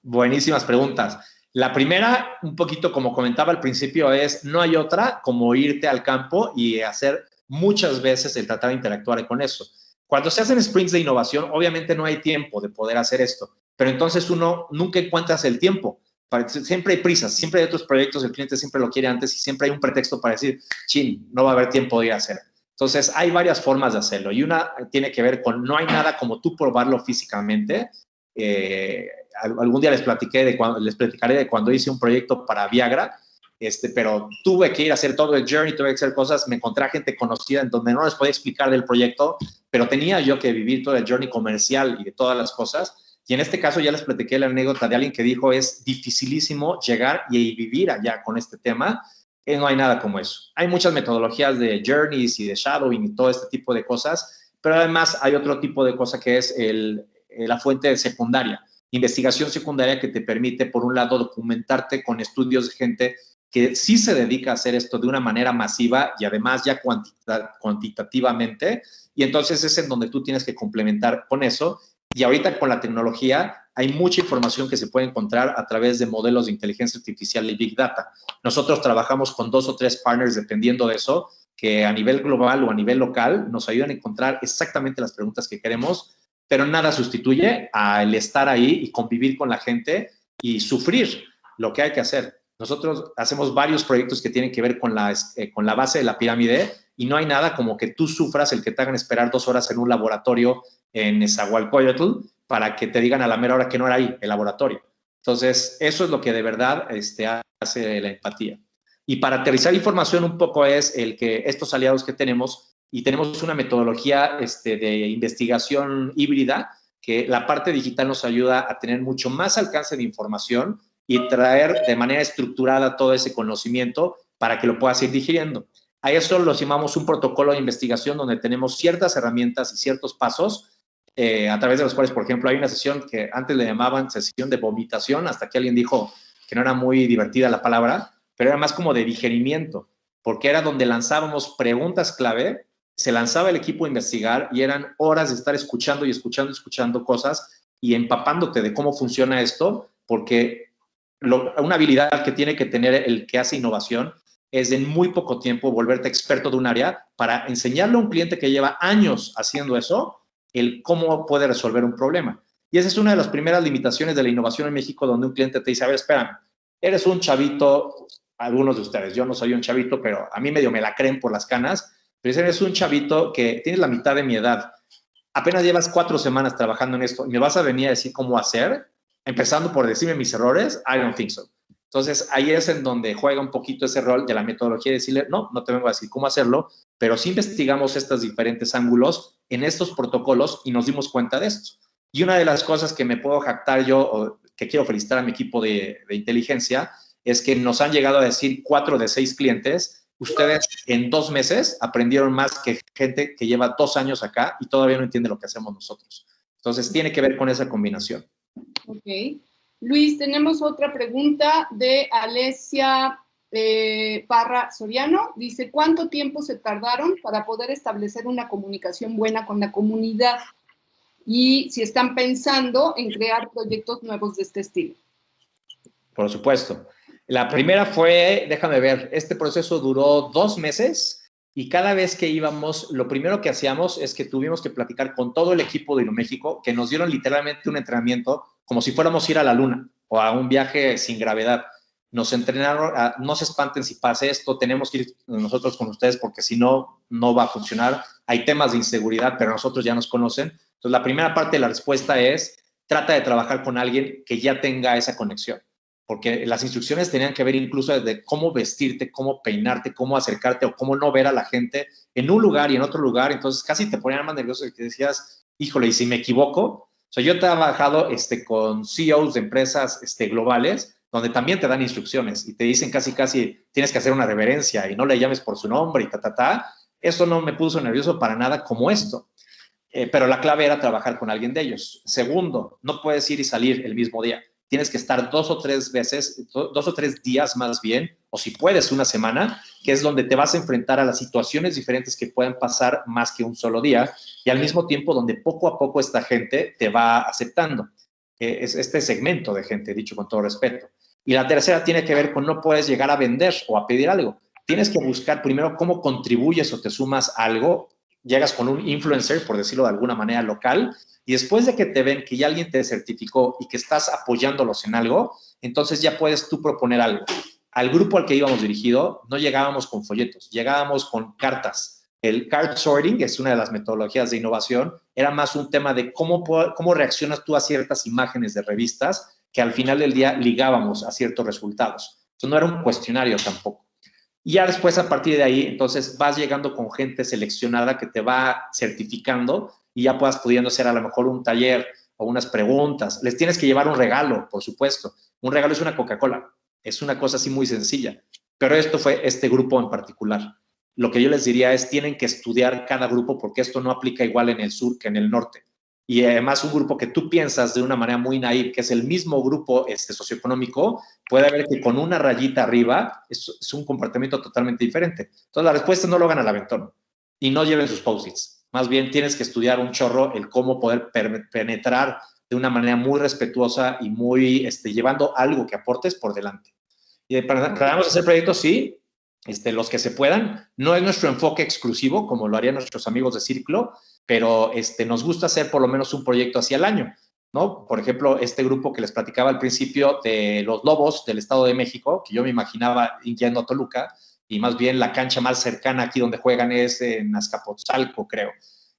Buenísimas preguntas. La primera, un poquito como comentaba al principio, es no hay otra como irte al campo y hacer muchas veces el tratar de interactuar con eso. Cuando se hacen sprints de innovación, obviamente no hay tiempo de poder hacer esto, pero entonces uno nunca encuentras el tiempo. Siempre hay prisas, siempre hay otros proyectos, el cliente siempre lo quiere antes y siempre hay un pretexto para decir, chin, no va a haber tiempo de ir a hacer. Entonces, hay varias formas de hacerlo y una tiene que ver con no hay nada como tú probarlo físicamente. Algún día les platicaré de cuando hice un proyecto para Viagra pero tuve que ir a hacer todo el journey, tuve que hacer cosas, me encontré a gente conocida en donde no les podía explicar del proyecto, pero tenía yo que vivir todo el journey comercial y de todas las cosas. Y en este caso ya les platiqué la anécdota de alguien que dijo, es dificilísimo llegar y vivir allá con este tema. No hay nada como eso. Hay muchas metodologías de journeys y de shadowing y todo este tipo de cosas, pero además hay otro tipo de cosa que es la fuente secundaria, investigación secundaria que te permite, por un lado, documentarte con estudios de gente que sí se dedica a hacer esto de una manera masiva y además ya cuantitativamente, y entonces es en donde tú tienes que complementar con eso. Y ahorita con la tecnología hay mucha información que se puede encontrar a través de modelos de inteligencia artificial y Big Data. Nosotros trabajamos con 2 o 3 partners dependiendo de eso, que a nivel global o a nivel local nos ayudan a encontrar exactamente las preguntas que queremos, pero nada sustituye al estar ahí y convivir con la gente y sufrir lo que hay que hacer. Nosotros hacemos varios proyectos que tienen que ver con la base de la pirámide y no hay nada como que tú sufras el que te hagan esperar 2 horas en un laboratorio en Nezahualcóyotl para que te digan a la mera hora que no era ahí el laboratorio. Entonces, eso es lo que de verdad hace la empatía. Y para aterrizar información un poco es el que estos aliados que tenemos, y tenemos una metodología de investigación híbrida, que la parte digital nos ayuda a tener mucho más alcance de información y traer de manera estructurada todo ese conocimiento para que lo puedas ir digiriendo. A eso lo llamamos un protocolo de investigación donde tenemos ciertas herramientas y ciertos pasos a través de los cuales, por ejemplo, hay una sesión que antes le llamaban sesión de vomitación, hasta que alguien dijo que no era muy divertida la palabra, pero era más como de digerimiento, porque era donde lanzábamos preguntas clave, se lanzaba el equipo a investigar y eran horas de estar escuchando y escuchando cosas y empapándote de cómo funciona esto, porque una habilidad que tiene que tener el que hace innovación es en muy poco tiempo volverte experto de un área para enseñarle a un cliente que lleva años haciendo eso, el cómo puede resolver un problema. Y esa es una de las primeras limitaciones de la innovación en México, donde un cliente te dice, a ver, espérame, eres un chavito, algunos de ustedes, yo no soy un chavito, pero a mí medio me la creen por las canas, pero eres un chavito que tienes la mitad de mi edad, apenas llevas 4 semanas trabajando en esto y me vas a venir a decir cómo hacer, empezando por decirme mis errores, I don't think so. Entonces, ahí es en donde juega un poquito ese rol de la metodología de decirle, no te vengo a decir cómo hacerlo, pero sí investigamos estos diferentes ángulos en estos protocolos y nos dimos cuenta de esto. Y una de las cosas que me puedo jactar yo, o que quiero felicitar a mi equipo de inteligencia, es que nos han llegado a decir 4 de 6 clientes, ustedes en 2 meses aprendieron más que gente que lleva 2 años acá y todavía no entiende lo que hacemos nosotros. Entonces, tiene que ver con esa combinación. Ok. Luis, tenemos otra pregunta de Alesia Parra Soriano. Dice, ¿cuánto tiempo se tardaron para poder establecer una comunicación buena con la comunidad? Y si están pensando en crear proyectos nuevos de este estilo. Por supuesto. La primera fue, déjame ver, este proceso duró 2 meses y cada vez que íbamos, lo primero que hacíamos es que tuvimos que platicar con todo el equipo de Iluméxico, que nos dieron literalmente un entrenamiento como si fuéramos a ir a la luna o a un viaje sin gravedad. Nos entrenaron a, no se espanten si pasa esto, tenemos que ir nosotros con ustedes porque si no, no va a funcionar. Hay temas de inseguridad, pero nosotros ya nos conocen. Entonces, la primera parte de la respuesta es, trata de trabajar con alguien que ya tenga esa conexión, porque las instrucciones tenían que ver incluso de cómo vestirte, cómo peinarte, cómo acercarte o cómo no ver a la gente en un lugar y en otro lugar. Entonces, casi te ponían más nervioso y te decías, híjole, ¿y si me equivoco? O sea, yo he trabajado con CEOs de empresas globales, donde también te dan instrucciones y te dicen casi, tienes que hacer una reverencia y no le llames por su nombre y Eso no me puso nervioso para nada como esto. Pero la clave era trabajar con alguien de ellos. Segundo, no puedes ir y salir el mismo día. Tienes que estar 2 o 3 veces, 2 o 3 días más bien, o si puedes una semana, que es donde te vas a enfrentar a las situaciones diferentes que pueden pasar más que un solo día y al mismo tiempo donde poco a poco esta gente te va aceptando. Es este segmento de gente, dicho con todo respeto. Y la tercera tiene que ver con no puedes llegar a vender o a pedir algo. Tienes que buscar primero cómo contribuyes o te sumas algo. Llegas con un influencer, por decirlo de alguna manera, local, y después de que te ven que ya alguien te certificó y que estás apoyándolos en algo, entonces ya puedes tú proponer algo. Al grupo al que íbamos dirigido no llegábamos con folletos, llegábamos con cartas. El card sorting, que es una de las metodologías de innovación, era más un tema de cómo reaccionas tú a ciertas imágenes de revistas que al final del día ligábamos a ciertos resultados. Entonces, no era un cuestionario tampoco. Y ya después, a partir de ahí, entonces vas llegando con gente seleccionada que te va certificando y ya puedas pudiendo hacer a lo mejor un taller o unas preguntas. Les tienes que llevar un regalo, por supuesto. Un regalo es una Coca-Cola. Es una cosa así muy sencilla. Pero esto fue este grupo en particular. Lo que yo les diría es, tienen que estudiar cada grupo porque esto no aplica igual en el sur que en el norte. Y además un grupo que tú piensas de una manera muy naive, que es el mismo grupo socioeconómico, puede haber que con una rayita arriba es un comportamiento totalmente diferente. Entonces la respuesta no lo hagan al aventón y no lleven sus post-its. Más bien tienes que estudiar un chorro el cómo poder penetrar de una manera muy respetuosa y muy llevando algo que aportes por delante. Y para hacer proyectos, sí, los que se puedan. No es nuestro enfoque exclusivo, como lo harían nuestros amigos de Círculo, pero nos gusta hacer por lo menos un proyecto hacia el año, ¿no? Por ejemplo, este grupo que les platicaba al principio de los Lobos del Estado de México, que yo me imaginaba yendo a Toluca, y más bien la cancha más cercana aquí donde juegan es en Azcapotzalco, creo,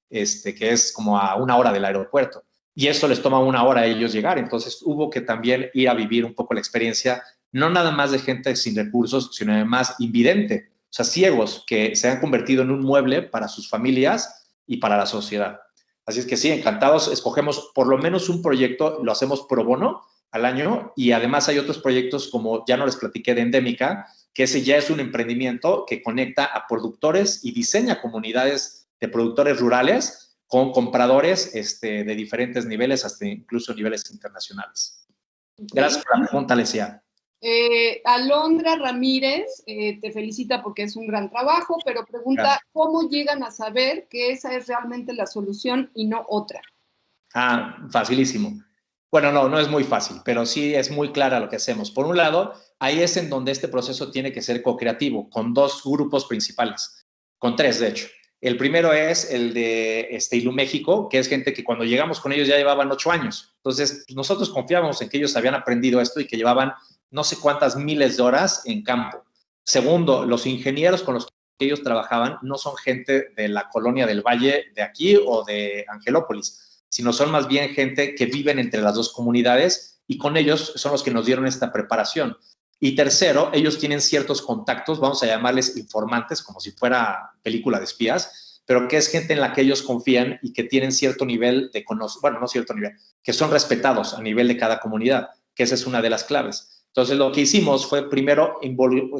que es como a 1 hora del aeropuerto. Y eso les toma 1 hora a ellos llegar. Entonces hubo que también ir a vivir un poco la experiencia, no nada más de gente sin recursos, sino además invidente, o sea, ciegos que se han convertido en un mueble para sus familias y para la sociedad. Así es que sí, encantados, escogemos por lo menos un proyecto, lo hacemos pro bono al año y además hay otros proyectos como ya no les platiqué de Endémica, que ese ya es un emprendimiento que conecta a productores y diseña comunidades de productores rurales con compradores de diferentes niveles, hasta incluso niveles internacionales. Gracias por la pregunta, Alesia. Alondra Ramírez te felicita porque es un gran trabajo, pero pregunta, gracias, ¿cómo llegan a saber que esa es realmente la solución y no otra? Facilísimo. Bueno, no es muy fácil, pero sí es muy clara lo que hacemos. Por un lado, ahí es en donde este proceso tiene que ser co-creativo, con 2 grupos principales, con 3 de hecho. El primero es el de Iluméxico, que es gente que cuando llegamos con ellos ya llevaban 8 años. Entonces, nosotros confiábamos en que ellos habían aprendido esto y que llevaban no sé cuántas miles de horas en campo. Segundo, los ingenieros con los que ellos trabajaban no son gente de la colonia del Valle de aquí o de Angelópolis, sino son más bien gente que viven entre las 2 comunidades y con ellos son los que nos dieron esta preparación. Y tercero, ellos tienen ciertos contactos, vamos a llamarles informantes, como si fuera película de espías, pero que es gente en la que ellos confían y que tienen cierto nivel de conocimiento, bueno, no cierto nivel, que son respetados a nivel de cada comunidad, que esa es una de las claves. Entonces, lo que hicimos fue primero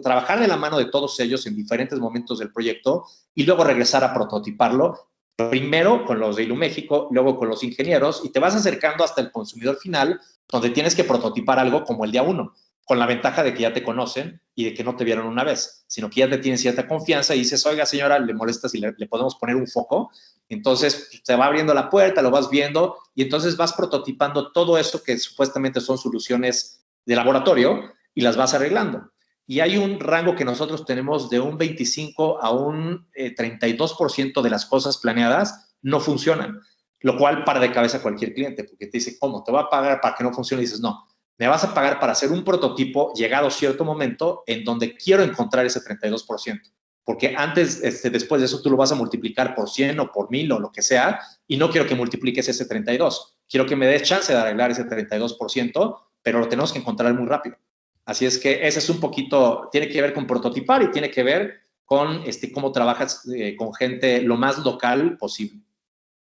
trabajar de la mano de todos ellos en diferentes momentos del proyecto y luego regresar a prototiparlo, primero con los de Iluméxico, luego con los ingenieros, y te vas acercando hasta el consumidor final, donde tienes que prototipar algo como el día 1, con la ventaja de que ya te conocen y de que no te vieron una vez, sino que ya te tienen cierta confianza y dices, oiga, señora, ¿le molesta si le podemos poner un foco? Entonces, te va abriendo la puerta, lo vas viendo, y entonces vas prototipando todo eso que supuestamente son soluciones de laboratorio y las vas arreglando. Y hay un rango que nosotros tenemos de un 25 a un 32% de las cosas planeadas no funcionan, lo cual para de cabeza a cualquier cliente, porque te dice, ¿cómo? ¿Te va a pagar para que no funcione? Y dices, no, me vas a pagar para hacer un prototipo llegado a cierto momento en donde quiero encontrar ese 32%, porque antes, después de eso, tú lo vas a multiplicar por 100 o por 1000 o lo que sea, y no quiero que multipliques ese 32. Quiero que me des chance de arreglar ese 32%, pero lo tenemos que encontrar muy rápido. Así es que ese es un poquito, tiene que ver con prototipar y tiene que ver con cómo trabajas con gente lo más local posible.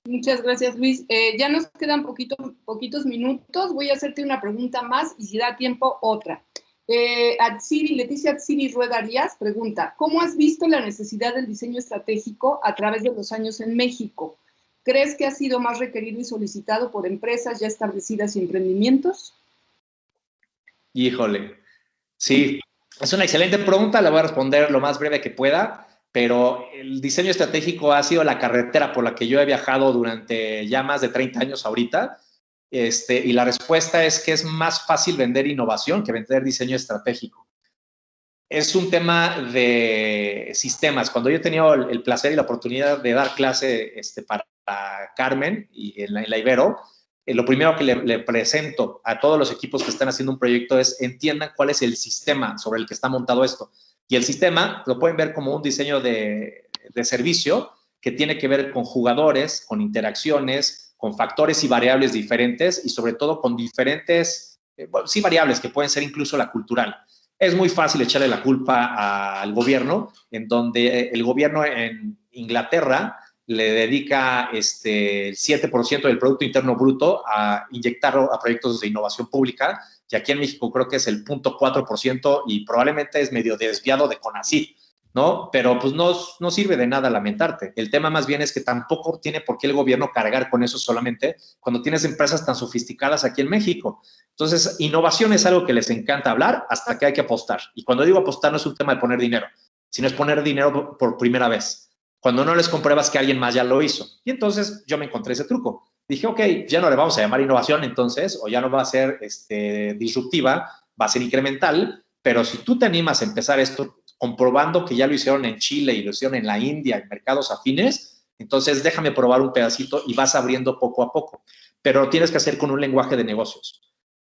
Muchas gracias, Luis. Ya nos quedan poquitos minutos. Voy a hacerte una pregunta más y si da tiempo, otra. Leticia Atsiri Rueda Arias pregunta, ¿cómo has visto la necesidad del diseño estratégico a través de los años en México? ¿Crees que ha sido más requerido y solicitado por empresas ya establecidas y emprendimientos? Híjole, sí, es una excelente pregunta, la voy a responder lo más breve que pueda, pero el diseño estratégico ha sido la carretera por la que yo he viajado durante ya más de 30 años ahorita, y la respuesta es que es más fácil vender innovación que vender diseño estratégico. Es un tema de sistemas. Cuando yo he tenido el placer y la oportunidad de dar clase para Carmen y en la Ibero, lo primero que le presento a todos los equipos que están haciendo un proyecto es entiendan cuál es el sistema sobre el que está montado esto. Y el sistema lo pueden ver como un diseño de servicio que tiene que ver con jugadores, con interacciones, con factores y variables diferentes y sobre todo con diferentes, sí, variables que pueden ser incluso la cultural. Es muy fácil echarle la culpa al gobierno, en donde el gobierno en Inglaterra le dedica el 7% del Producto Interno Bruto a inyectarlo a proyectos de innovación pública, y aquí en México creo que es el 0.4% y probablemente es medio desviado de CONACYT, ¿no? Pero pues no sirve de nada lamentarte. El tema más bien es que tampoco tiene por qué el gobierno cargar con eso solamente cuando tienes empresas tan sofisticadas aquí en México. Entonces, innovación es algo que les encanta hablar hasta que hay que apostar. Y cuando digo apostar no es un tema de poner dinero, sino es poner dinero por primera vez, cuando no les compruebas que alguien más ya lo hizo. Y entonces yo me encontré ese truco. Dije, ok, ya no le vamos a llamar innovación entonces, o ya no va a ser disruptiva, va a ser incremental, pero si tú te animas a empezar esto comprobando que ya lo hicieron en Chile y lo hicieron en la India, en mercados afines, entonces déjame probar un pedacito y vas abriendo poco a poco. Pero lo tienes que hacer con un lenguaje de negocios,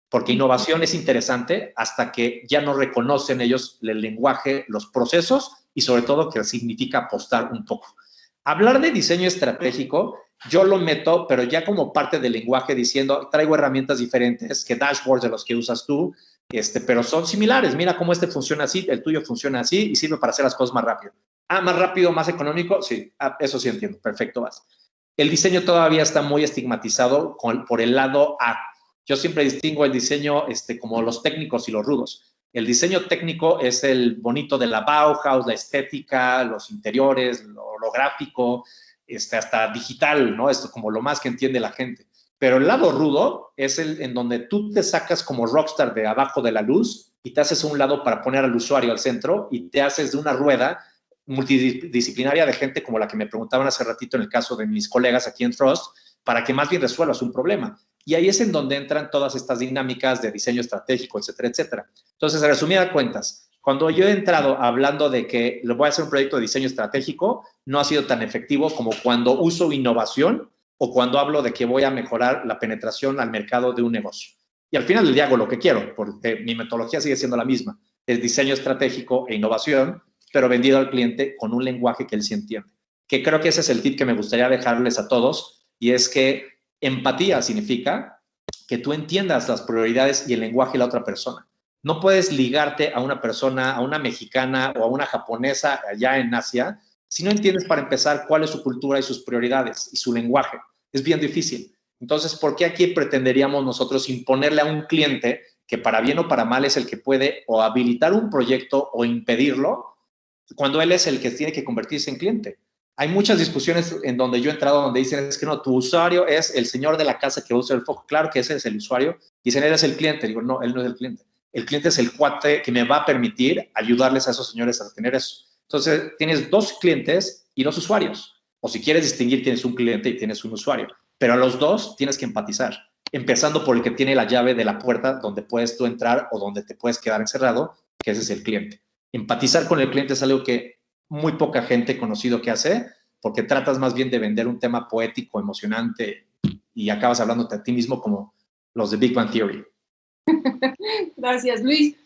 porque innovación es interesante hasta que ya no reconocen ellos el lenguaje, los procesos y sobre todo que significa apostar un poco. Hablar de diseño estratégico, yo lo meto, pero ya como parte del lenguaje diciendo, traigo herramientas diferentes que dashboards de los que usas tú, pero son similares. Mira cómo funciona así, el tuyo funciona así y sirve para hacer las cosas más rápido. Ah, más rápido, más económico, sí, eso sí entiendo, perfecto, vas. El diseño todavía está muy estigmatizado por el lado A. Yo siempre distingo el diseño como los técnicos y los rudos. El diseño técnico es el bonito de la Bauhaus, la estética, los interiores, lo gráfico, hasta digital, ¿no? Esto como lo más que entiende la gente. Pero el lado rudo es el en donde tú te sacas como rockstar de abajo de la luz y te haces a un lado para poner al usuario al centro y te haces de una rueda multidisciplinaria de gente como la que me preguntaban hace ratito en el caso de mis colegas aquí en Trust, para que más bien resuelvas un problema. Y ahí es en donde entran todas estas dinámicas de diseño estratégico, etcétera, etcétera. Entonces, en resumidas cuentas, cuando yo he entrado hablando de que le voy a hacer un proyecto de diseño estratégico, no ha sido tan efectivo como cuando uso innovación o cuando hablo de que voy a mejorar la penetración al mercado de un negocio. Y al final del día hago lo que quiero, porque mi metodología sigue siendo la misma. Es diseño estratégico e innovación, pero vendido al cliente con un lenguaje que él sí entiende. Que creo que ese es el tip que me gustaría dejarles a todos, y es que empatía significa que tú entiendas las prioridades y el lenguaje de la otra persona. No puedes ligarte a una persona, a una mexicana o a una japonesa allá en Asia, si no entiendes para empezar cuál es su cultura y sus prioridades y su lenguaje. Es bien difícil. Entonces, ¿por qué aquí pretenderíamos nosotros imponerle a un cliente que para bien o para mal es el que puede o habilitar un proyecto o impedirlo, cuando él es el que tiene que convertirse en cliente? Hay muchas discusiones en donde yo he entrado donde dicen, es que no, tu usuario es el señor de la casa que usa el foco. Claro que ese es el usuario. Dicen, él es el cliente. Digo, no, él no es el cliente. El cliente es el cuate que me va a permitir ayudarles a esos señores a tener eso. Entonces, tienes dos clientes y dos usuarios. O si quieres distinguir, tienes un cliente y tienes un usuario. Pero a los dos tienes que empatizar, empezando por el que tiene la llave de la puerta donde puedes tú entrar o donde te puedes quedar encerrado, que ese es el cliente. Empatizar con el cliente es algo que muy poca gente conocido que hace, porque tratas más bien de vender un tema poético, emocionante, y acabas hablándote a ti mismo como los de Big Bang Theory. Gracias, Luis.